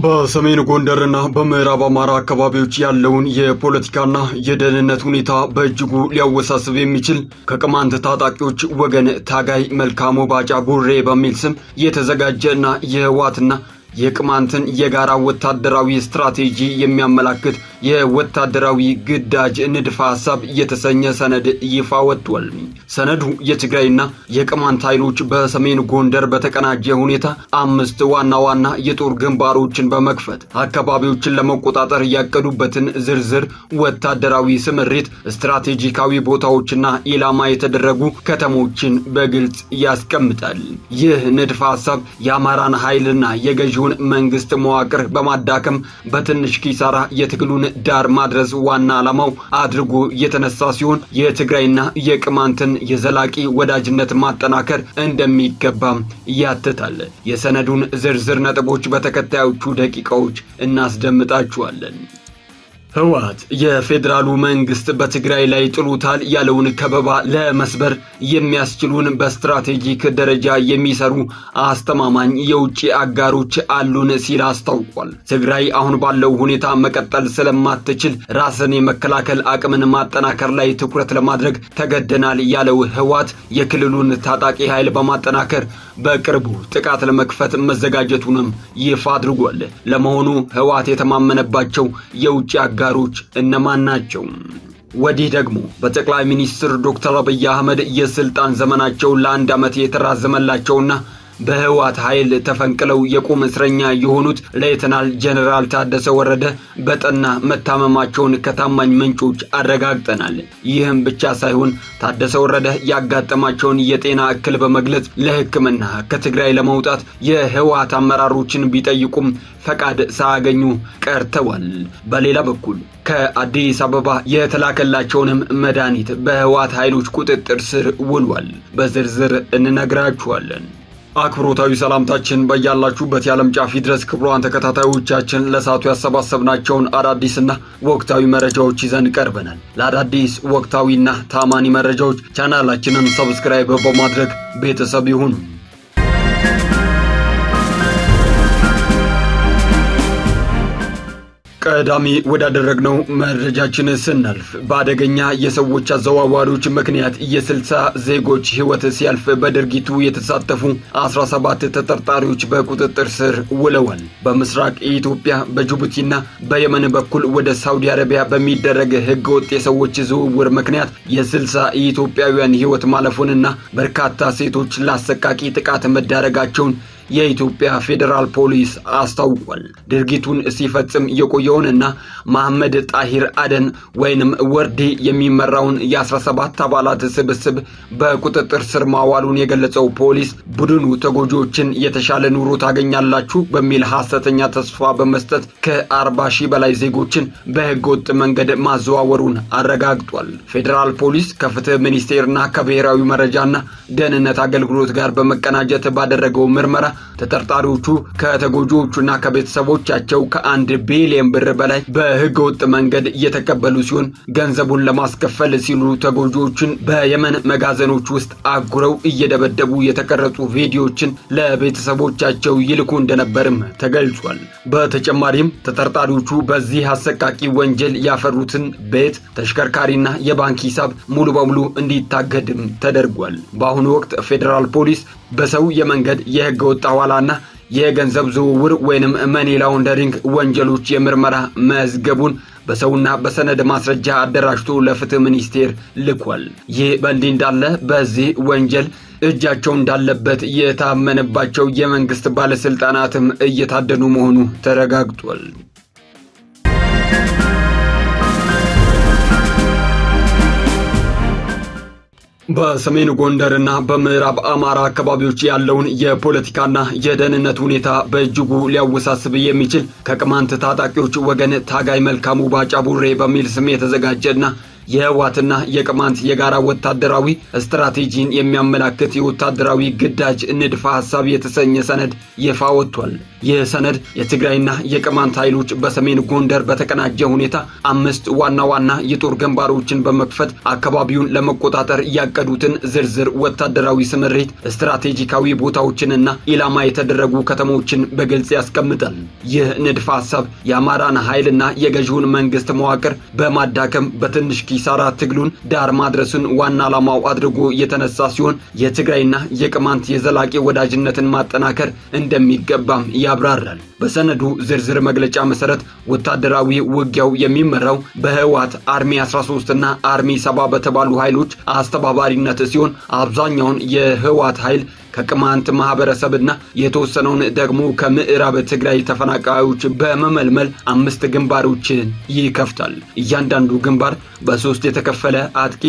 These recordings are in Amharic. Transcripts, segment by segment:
በሰሜን ጎንደርና በምዕራብ አማራ አካባቢዎች ያለውን የፖለቲካና የደህንነት ሁኔታ በእጅጉ ሊያወሳስብ የሚችል ከቅማንት ታጣቂዎች ወገን ታጋይ መልካሙ ባጫ ቡሬ በሚል ስም የተዘጋጀና የህወሓትና የቅማንትን የጋራ ወታደራዊ ስትራቴጂ የሚያመላክት የወታደራዊ ግዳጅ ንድፈ ሐሳብ የተሰኘ ሰነድ ይፋ ወጥቷል። ሰነዱ የትግራይና የቅማንት ኃይሎች በሰሜን ጎንደር በተቀናጀ ሁኔታ 5 ዋና ዋና የጦር ግንባሮችን በመክፈት አካባቢዎችን ለመቆጣጠር ያቀዱበትን ዝርዝር ወታደራዊ ስምሪት፣ ስትራቴጂካዊ ቦታዎችና ኢላማ የተደረጉ ከተሞችን በግልጽ ያስቀምጣል። ይህ ንድፈ ሐሳብ የአማራን ኃይልና የገዢውን መንግስት መዋቅር በማዳከም በትንሽ ኪሳራ የትግሉን ዳር ማድረስ ዋና ዓላማው አድርጎ የተነሳ ሲሆን የትግራይና የቅማንትን የዘላቂ ወዳጅነት ማጠናከር እንደሚገባም ያትታል። የሰነዱን ዝርዝር ነጥቦች በተከታዮቹ ደቂቃዎች እናስደምጣችኋለን። ህወሓት የፌዴራሉ መንግስት በትግራይ ላይ ጥሎታል ያለውን ከበባ ለመስበር የሚያስችሉን በስትራቴጂክ ደረጃ የሚሰሩ አስተማማኝ የውጭ አጋሮች አሉን ሲል አስታውቋል። ትግራይ አሁን ባለው ሁኔታ መቀጠል ስለማትችል ራስን የመከላከል አቅምን ማጠናከር ላይ ትኩረት ለማድረግ ተገደናል ያለው ህወሓት የክልሉን ታጣቂ ኃይል በማጠናከር በቅርቡ ጥቃት ለመክፈት መዘጋጀቱንም ይፋ አድርጓል። ለመሆኑ ህወሓት የተማመነባቸው የውጭ አጋሮች እነማን ናቸው? ወዲህ ደግሞ በጠቅላይ ሚኒስትር ዶክተር አብይ አህመድ የስልጣን ዘመናቸው ለ1 ዓመት የተራዘመላቸውና በህወሓት ኃይል ተፈንቅለው የቁም እስረኛ የሆኑት ሌተናል ጀነራል ታደሰ ወረደ በጠና መታመማቸውን ከታማኝ ምንጮች አረጋግጠናል። ይህም ብቻ ሳይሆን ታደሰ ወረደ ያጋጠማቸውን የጤና እክል በመግለጽ ለሕክምና ከትግራይ ለመውጣት የህወሓት አመራሮችን ቢጠይቁም ፈቃድ ሳያገኙ ቀርተዋል። በሌላ በኩል ከአዲስ አበባ የተላከላቸውንም መድኃኒት በህወሓት ኃይሎች ቁጥጥር ስር ውሏል። በዝርዝር እንነግራችኋለን። አክብሮታዊ ሰላምታችን በያላችሁበት የዓለም ጫፍ ድረስ ክቡራን ተከታታዮቻችን ለሰዓቱ ያሰባሰብናቸውን አዳዲስና ወቅታዊ መረጃዎች ይዘን ቀርበናል። ለአዳዲስ ወቅታዊና ታማኒ መረጃዎች ቻናላችንን ሰብስክራይብ በማድረግ ቤተሰብ ይሁኑ። ቀዳሚ ወዳደረግነው መረጃችን ስናልፍ በአደገኛ የሰዎች አዘዋዋሪዎች ምክንያት የ60 ዜጎች ህይወት ሲያልፍ በድርጊቱ የተሳተፉ 17 ተጠርጣሪዎች በቁጥጥር ስር ውለዋል። በምስራቅ ኢትዮጵያ በጅቡቲና በየመን በኩል ወደ ሳውዲ አረቢያ በሚደረግ ህገወጥ የሰዎች ዝውውር ምክንያት የ60 ኢትዮጵያውያን ህይወት ማለፉንና በርካታ ሴቶች ለአሰቃቂ ጥቃት መዳረጋቸውን የኢትዮጵያ ፌዴራል ፖሊስ አስታውቋል። ድርጊቱን ሲፈጽም የቆየውንና መሐመድ ጣሂር አደን ወይንም ወርዲ የሚመራውን የ17 አባላት ስብስብ በቁጥጥር ስር ማዋሉን የገለጸው ፖሊስ ቡድኑ ተጎጂዎችን የተሻለ ኑሮ ታገኛላችሁ በሚል ሐሰተኛ ተስፋ በመስጠት ከ40 ሺህ በላይ ዜጎችን በህገወጥ መንገድ ማዘዋወሩን አረጋግጧል። ፌዴራል ፖሊስ ከፍትህ ሚኒስቴርና ከብሔራዊ መረጃና ደህንነት አገልግሎት ጋር በመቀናጀት ባደረገው ምርመራ ተጠርጣሪዎቹ ከተጎጂዎቹና ከቤተሰቦቻቸው ከ1 ቢሊዮን ብር በላይ በህገወጥ መንገድ እየተቀበሉ ሲሆን ገንዘቡን ለማስከፈል ሲሉ ተጎጂዎችን በየመን መጋዘኖች ውስጥ አጉረው እየደበደቡ የተቀረጹ ቪዲዮዎችን ለቤተሰቦቻቸው ይልኩ እንደነበርም ተገልጿል። በተጨማሪም ተጠርጣሪዎቹ በዚህ አሰቃቂ ወንጀል ያፈሩትን ቤት፣ ተሽከርካሪና የባንክ ሂሳብ ሙሉ በሙሉ እንዲታገድም ተደርጓል። በአሁኑ ወቅት ፌዴራል ፖሊስ በሰው የመንገድ የህገወጥ ሐዋላና የገንዘብ ዝውውር ወይንም መኒ ላውንደሪንግ ወንጀሎች የምርመራ መዝገቡን በሰውና በሰነድ ማስረጃ አደራጅቶ ለፍትህ ሚኒስቴር ልኳል። ይህ በእንዲህ እንዳለ በዚህ ወንጀል እጃቸው እንዳለበት የታመነባቸው የመንግስት ባለስልጣናትም እየታደኑ መሆኑ ተረጋግጧል። በሰሜን ጎንደርና በምዕራብ አማራ አካባቢዎች ያለውን የፖለቲካና የደህንነት ሁኔታ በእጅጉ ሊያወሳስብ የሚችል ከቅማንት ታጣቂዎች ወገን ታጋይ መልካሙ ባጫ ቡሬ በሚል ስም የተዘጋጀና የህወሓትና የቅማንት የጋራ ወታደራዊ ስትራቴጂን የሚያመላክት የወታደራዊ ግዳጅ ንድፈ ሐሳብ የተሰኘ ሰነድ ይፋ ወጥቷል። ይህ ሰነድ የትግራይና የቅማንት ኃይሎች በሰሜን ጎንደር በተቀናጀ ሁኔታ 5 ዋና ዋና የጦር ግንባሮችን በመክፈት አካባቢውን ለመቆጣጠር ያቀዱትን ዝርዝር ወታደራዊ ስምሪት፣ ስትራቴጂካዊ ቦታዎችንና ኢላማ የተደረጉ ከተሞችን በግልጽ ያስቀምጣል። ይህ ንድፈ ሐሳብ የአማራን ኃይልና የገዢውን መንግስት መዋቅር በማዳከም በትንሽ ኪሳራ ትግሉን ዳር ማድረስን ዋና ዓላማው አድርጎ የተነሳ ሲሆን የትግራይና የቅማንት የዘላቂ ወዳጅነትን ማጠናከር እንደሚገባም ያብራራል። በሰነዱ ዝርዝር መግለጫ መሰረት ወታደራዊ ውጊያው የሚመራው በህወሓት አርሚ 13 እና አርሚ 70 በተባሉ ኃይሎች አስተባባሪነት ሲሆን አብዛኛውን የህወሓት ኃይል ከቅማንት ማህበረሰብና የተወሰነውን ደግሞ ከምዕራብ ትግራይ ተፈናቃዮች በመመልመል 5 ግንባሮችን ይከፍታል። እያንዳንዱ ግንባር በ3 የተከፈለ አጥቂ፣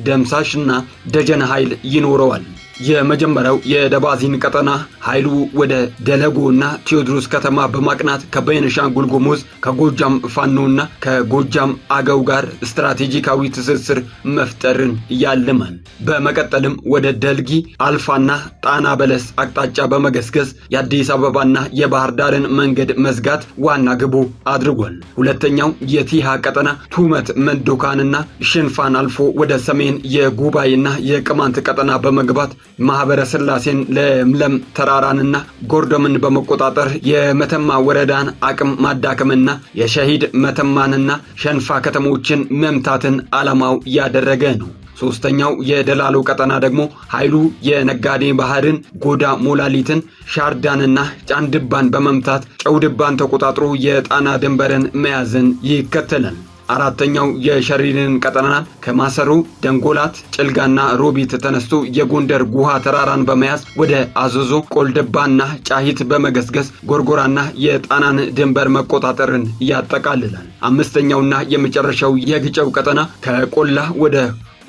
ደምሳሽና ደጀን ኃይል ይኖረዋል። የመጀመሪያው የደባዚን ቀጠና ኃይሉ ወደ ደለጎና ቴዎድሮስ ከተማ በማቅናት ከቤኒሻንጉል ጉሙዝ ከጎጃም ፋኖና ከጎጃም አገው ጋር ስትራቴጂካዊ ትስስር መፍጠርን ያልማል። በመቀጠልም ወደ ደልጊ አልፋና ጣና በለስ አቅጣጫ በመገስገስ የአዲስ አበባና የባህር ዳርን መንገድ መዝጋት ዋና ግቡ አድርጓል። ሁለተኛው የቲሃ ቀጠና ቱመት መንዶካንና ሽንፋን አልፎ ወደ ሰሜን የጉባኤና የቅማንት ቀጠና በመግባት ማህበረ ስላሴን ለምለም ተራራንና ጎርዶምን በመቆጣጠር የመተማ ወረዳን አቅም ማዳከምና የሸሂድ መተማንና ሸንፋ ከተሞችን መምታትን ዓላማው ያደረገ ነው። ሶስተኛው የደላሎ ቀጠና ደግሞ ኃይሉ የነጋዴ ባህርን፣ ጎዳ ሞላሊትን፣ ሻርዳንና ጫንድባን በመምታት ጨውድባን ተቆጣጥሮ የጣና ድንበርን መያዝን ይከተላል። አራተኛው የሸሪርን ቀጠና ከማሰሩ ደንጎላት፣ ጭልጋና ሮቢት ተነስቶ የጎንደር ጉሃ ተራራን በመያዝ ወደ አዘዞ፣ ቆልደባና ጫሂት በመገስገስ ጎርጎራና የጣናን ድንበር መቆጣጠርን ያጠቃልላል። አምስተኛውና የመጨረሻው የግጨው ቀጠና ከቆላ ወደ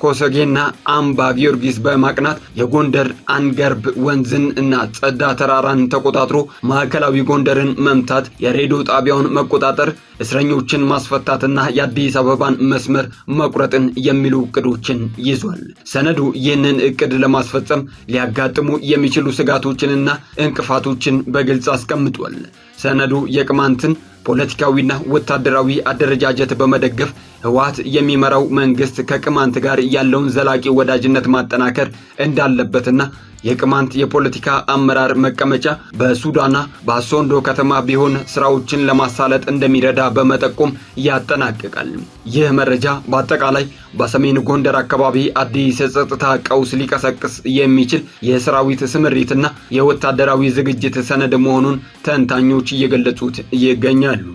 ኮሰጌና አምባ ጊዮርጊስ በማቅናት የጎንደር አንገርብ ወንዝን እና ጸዳ ተራራን ተቆጣጥሮ ማዕከላዊ ጎንደርን መምታት፣ የሬዲዮ ጣቢያውን መቆጣጠር፣ እስረኞችን ማስፈታትና የአዲስ አበባን መስመር መቁረጥን የሚሉ እቅዶችን ይዟል። ሰነዱ ይህንን እቅድ ለማስፈጸም ሊያጋጥሙ የሚችሉ ስጋቶችንና እንቅፋቶችን በግልጽ አስቀምጧል። ሰነዱ የቅማንትን ፖለቲካዊና ወታደራዊ አደረጃጀት በመደገፍ ህወሓት የሚመራው መንግስት ከቅማንት ጋር ያለውን ዘላቂ ወዳጅነት ማጠናከር እንዳለበትና የቅማንት የፖለቲካ አመራር መቀመጫ በሱዳና በአሶንዶ ከተማ ቢሆን ስራዎችን ለማሳለጥ እንደሚረዳ በመጠቆም ያጠናቅቃል። ይህ መረጃ በአጠቃላይ በሰሜን ጎንደር አካባቢ አዲስ የጸጥታ ቀውስ ሊቀሰቅስ የሚችል የሰራዊት ስምሪትና የወታደራዊ ዝግጅት ሰነድ መሆኑን ተንታኞች እየገለጹት ይገኛሉ።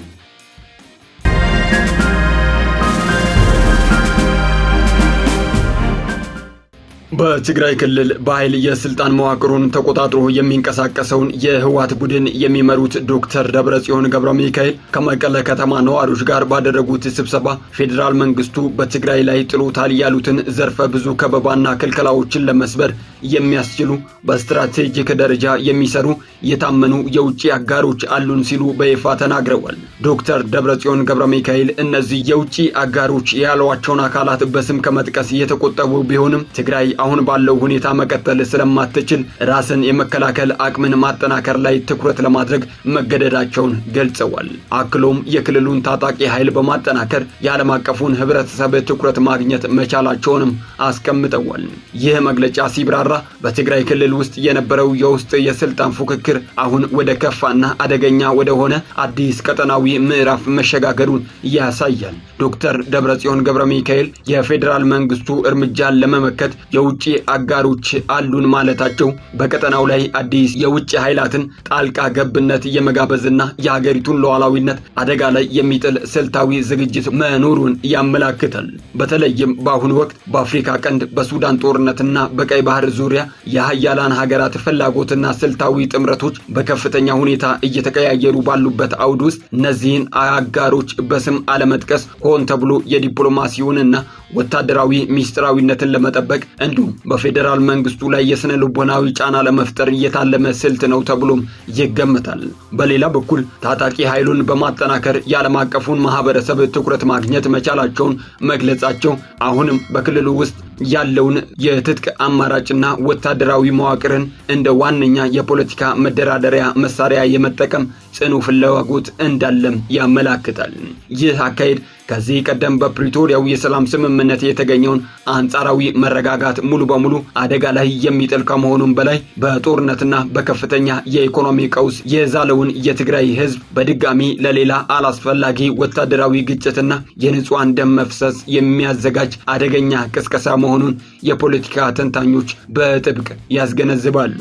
በትግራይ ክልል በኃይል የስልጣን መዋቅሩን ተቆጣጥሮ የሚንቀሳቀሰውን የህወሓት ቡድን የሚመሩት ዶክተር ደብረጽዮን ገብረ ሚካኤል ከመቀለ ከተማ ነዋሪዎች ጋር ባደረጉት ስብሰባ ፌዴራል መንግስቱ በትግራይ ላይ ጥሎታል ያሉትን ዘርፈ ብዙ ከበባና ክልከላዎችን ለመስበር የሚያስችሉ በስትራቴጂክ ደረጃ የሚሰሩ የታመኑ የውጭ አጋሮች አሉን ሲሉ በይፋ ተናግረዋል። ዶክተር ደብረጽዮን ገብረ ሚካኤል እነዚህ የውጭ አጋሮች ያሏቸውን አካላት በስም ከመጥቀስ የተቆጠቡ ቢሆንም ትግራይ አሁን ባለው ሁኔታ መቀጠል ስለማትችል ራስን የመከላከል አቅምን ማጠናከር ላይ ትኩረት ለማድረግ መገደዳቸውን ገልጸዋል። አክሎም የክልሉን ታጣቂ ኃይል በማጠናከር የዓለም አቀፉን ህብረተሰብ ትኩረት ማግኘት መቻላቸውንም አስቀምጠዋል። ይህ መግለጫ ሲብራራ በትግራይ ክልል ውስጥ የነበረው የውስጥ የስልጣን ፉክክር አሁን ወደ ከፋና አደገኛ ወደሆነ አዲስ ቀጠናዊ ምዕራፍ መሸጋገሩን ያሳያል። ዶክተር ደብረጽዮን ገብረ ሚካኤል የፌዴራል መንግስቱ እርምጃን ለመመከት የውጭ አጋሮች አሉን ማለታቸው በቀጠናው ላይ አዲስ የውጭ ኃይላትን ጣልቃ ገብነት የመጋበዝና የሀገሪቱን ሉዓላዊነት አደጋ ላይ የሚጥል ስልታዊ ዝግጅት መኖሩን ያመላክታል። በተለይም በአሁኑ ወቅት በአፍሪካ ቀንድ በሱዳን ጦርነትና በቀይ ባህር ዙሪያ የሀያላን ሀገራት ፍላጎትና ስልታዊ ጥምረቶች በከፍተኛ ሁኔታ እየተቀያየሩ ባሉበት አውድ ውስጥ እነዚህን አጋሮች በስም አለመጥቀስ ሆን ተብሎ የዲፕሎማሲውንና ወታደራዊ ሚስጥራዊነትን ለመጠበቅ እንዲሁም በፌዴራል መንግስቱ ላይ የስነ ልቦናዊ ጫና ለመፍጠር እየታለመ ስልት ነው ተብሎም ይገመታል። በሌላ በኩል ታጣቂ ኃይሉን በማጠናከር የዓለም አቀፉን ማህበረሰብ ትኩረት ማግኘት መቻላቸውን መግለጻቸው አሁንም በክልሉ ውስጥ ያለውን የትጥቅ አማራጭና ወታደራዊ መዋቅርን እንደ ዋነኛ የፖለቲካ መደራደሪያ መሳሪያ የመጠቀም ጽኑ ፍላጎት እንዳለም ያመላክታል። ይህ አካሄድ ከዚህ ቀደም በፕሪቶሪያው የሰላም ስምምነት የተገኘውን አንጻራዊ መረጋጋት ሙሉ በሙሉ አደጋ ላይ የሚጥል ከመሆኑም በላይ በጦርነትና በከፍተኛ የኢኮኖሚ ቀውስ የዛለውን የትግራይ ህዝብ በድጋሚ ለሌላ አላስፈላጊ ወታደራዊ ግጭትና የንጹሃን ደም መፍሰስ የሚያዘጋጅ አደገኛ ቅስቀሳ መሆኑን የፖለቲካ ተንታኞች በጥብቅ ያስገነዝባሉ።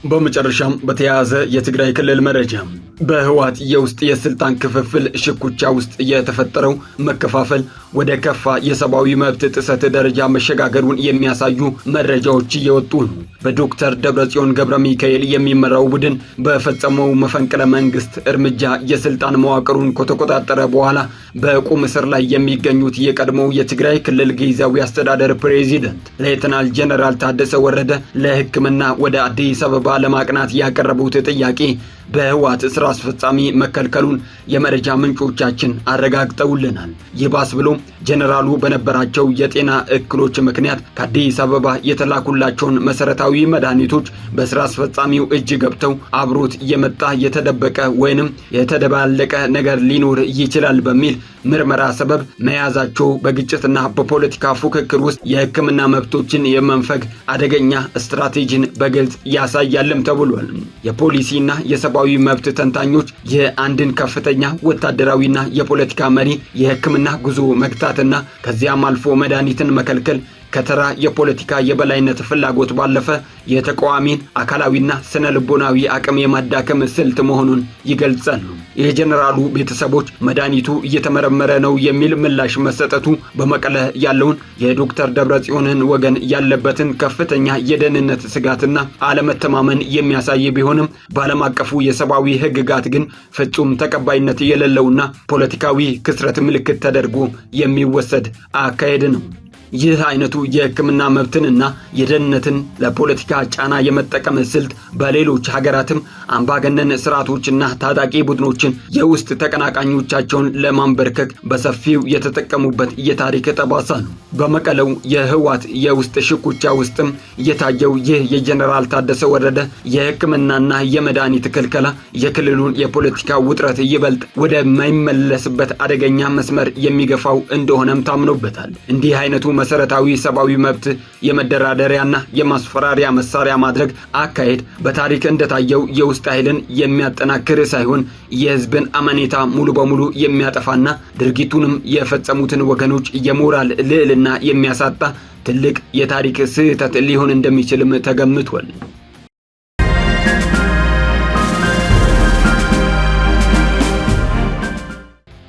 በመጨረሻም በተያያዘ የትግራይ ክልል መረጃ በህወሓት የውስጥ የስልጣን ክፍፍል ሽኩቻ ውስጥ የተፈጠረው መከፋፈል ወደ ከፋ የሰብአዊ መብት ጥሰት ደረጃ መሸጋገሩን የሚያሳዩ መረጃዎች እየወጡ ነው። በዶክተር ደብረጽዮን ገብረ ሚካኤል የሚመራው ቡድን በፈጸመው መፈንቅለ መንግስት እርምጃ የስልጣን መዋቅሩን ከተቆጣጠረ በኋላ በቁም እስር ላይ የሚገኙት የቀድሞው የትግራይ ክልል ጊዜያዊ አስተዳደር ፕሬዚደንት ሌተናል ጀነራል ታደሰ ወረደ ለሕክምና ወደ አዲስ አበባ ለማቅናት ያቀረቡት ጥያቄ በህወሓት ስራ አስፈጻሚ መከልከሉን የመረጃ ምንጮቻችን አረጋግጠውልናል። ይባስ ብሎ ጀነራሉ በነበራቸው የጤና እክሎች ምክንያት ከአዲስ አበባ የተላኩላቸውን መሰረታዊ መድኃኒቶች በስራ አስፈጻሚው እጅ ገብተው አብሮት የመጣ የተደበቀ ወይንም የተደባለቀ ነገር ሊኖር ይችላል በሚል ምርመራ ሰበብ መያዛቸው በግጭትና በፖለቲካ ፉክክር ውስጥ የሕክምና መብቶችን የመንፈግ አደገኛ ስትራቴጂን በግልጽ ያሳያልም ተብሏል። የፖሊሲና የሰብአዊ መብት ተንታኞች የአንድን ከፍተኛ ወታደራዊና የፖለቲካ መሪ የሕክምና ጉዞ መግታትና ከዚያም አልፎ መድኃኒትን መከልከል ከተራ የፖለቲካ የበላይነት ፍላጎት ባለፈ የተቃዋሚን አካላዊና ስነ ልቦናዊ አቅም የማዳከም ስልት መሆኑን ይገልጻሉ። የጀነራሉ ቤተሰቦች መድኃኒቱ እየተመረመረ ነው የሚል ምላሽ መሰጠቱ በመቀለ ያለውን የዶክተር ደብረጽዮንን ወገን ያለበትን ከፍተኛ የደህንነት ስጋትና አለመተማመን የሚያሳይ ቢሆንም በዓለም አቀፉ የሰብአዊ ሕግጋት ግን ፍጹም ተቀባይነት የሌለውና ፖለቲካዊ ክስረት ምልክት ተደርጎ የሚወሰድ አካሄድ ነው። ይህ አይነቱ የሕክምና መብትንና የደህንነትን ለፖለቲካ ጫና የመጠቀም ስልት በሌሎች ሀገራትም አምባገነን ስርዓቶችና ታጣቂ ቡድኖችን የውስጥ ተቀናቃኞቻቸውን ለማንበርከክ በሰፊው የተጠቀሙበት የታሪክ ጠባሳ ነው። በመቀለው የህወሓት የውስጥ ሽኩቻ ውስጥም የታየው ይህ የጀነራል ታደሰ ወረደ የሕክምናና የመድኃኒት ክልከላ የክልሉን የፖለቲካ ውጥረት ይበልጥ ወደማይመለስበት አደገኛ መስመር የሚገፋው እንደሆነም ታምኖበታል። እንዲህ አይነቱ መሰረታዊ ሰብአዊ መብት የመደራደሪያና የማስፈራሪያ መሳሪያ ማድረግ አካሄድ በታሪክ እንደታየው የውስጥ ኃይልን የሚያጠናክር ሳይሆን የህዝብን አመኔታ ሙሉ በሙሉ የሚያጠፋና ድርጊቱንም የፈጸሙትን ወገኖች የሞራል ልዕልና የሚያሳጣ ትልቅ የታሪክ ስህተት ሊሆን እንደሚችልም ተገምቷል።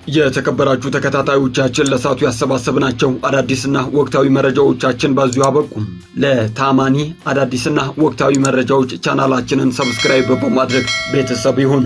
የተከበራችሁ ተከታታዮቻችን ለሳቱ ያሰባሰብናቸው አዳዲስና ወቅታዊ መረጃዎቻችን በዚሁ አበቁ። ለታማኒ አዳዲስና ወቅታዊ መረጃዎች ቻናላችንን ሰብስክራይብ በማድረግ ቤተሰብ ይሁኑ።